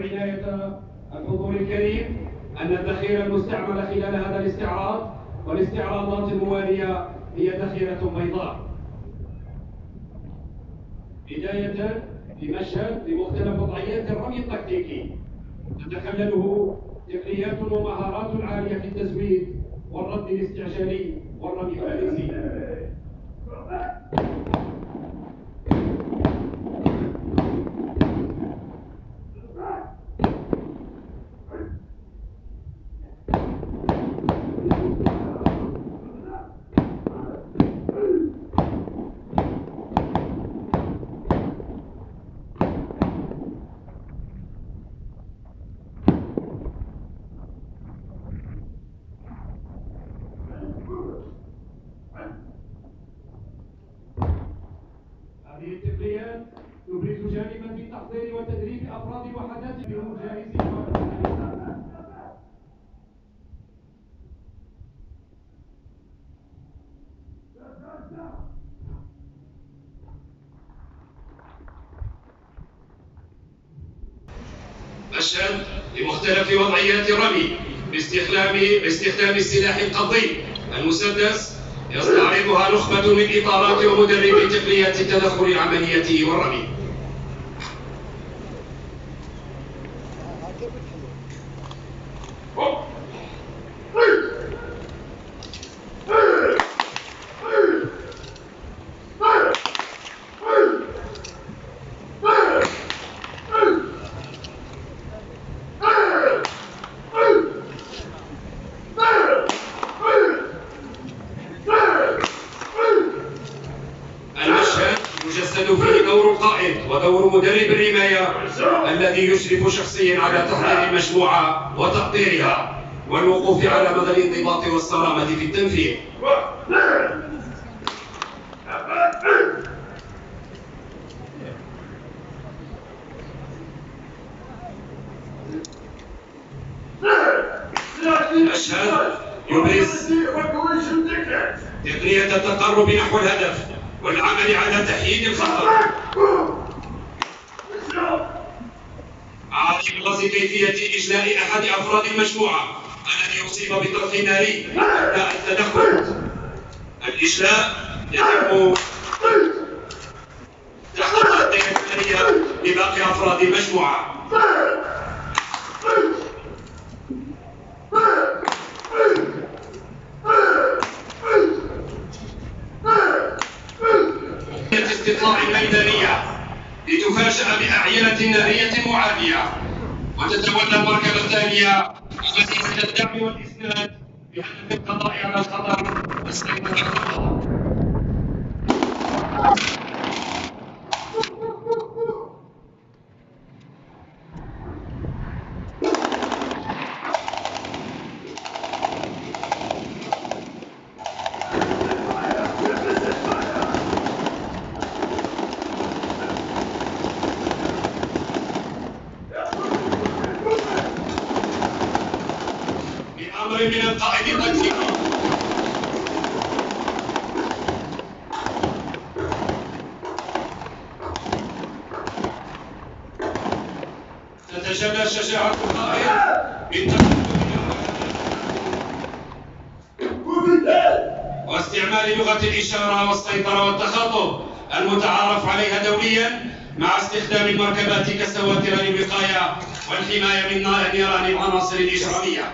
عناية الحضور الكريم أن الذخيرة المستعملة خلال هذا الاستعراض والاستعراضات الموالية هي ذخيرة بيضاء. بداية بمشهد لمختلف وضعيات الرمي التكتيكي تتخلله تقنيات ومهارات عالية في التزويد والرد الاستعجالي والرمي الفارسي. هذه التقنيات تبرز جانبا في تحضير وتدريب افراد الوحدات بهم جاهزين. مشهد لمختلف وضعيات الرمي باستخدام السلاح القضيب المسدس يستعرضها نخبة من إطارات ومدربي تقنيات التدخل العملياتي والرمي. يجسد فيه دور القائد ودور مدرب الرماية الذي يشرف شخصيا على تحضير المجموعة وتقديرها والوقوف على مدى الانضباط والصرامة في التنفيذ. المشهد يبرز تقنية التقرب نحو الهدف والعمل على تحييد الخطر. مع إبراز كيفية إجلاء أحد أفراد المجموعة الذي أصيب بطلق ناري أثناء التدخل. الإجلاء يتم تحت التغطية النارية لباقي أفراد المجموعة. استطلاع ميدانية لتفاجأ بأعينة نارية معادية وتتولى المركبة الثانية وسيلة الدعم والإسناد بهدف القضاء على الخطر والسيطرة على الخطر. من القائد التكتيكي تتجلى شجاعة القائد واستعمال لغة الإشارة والسيطرة والتخاطب المتعارف عليها دوليا مع استخدام المركبات كسواتر للوقاية والحماية من نيران العناصر الإجرامية.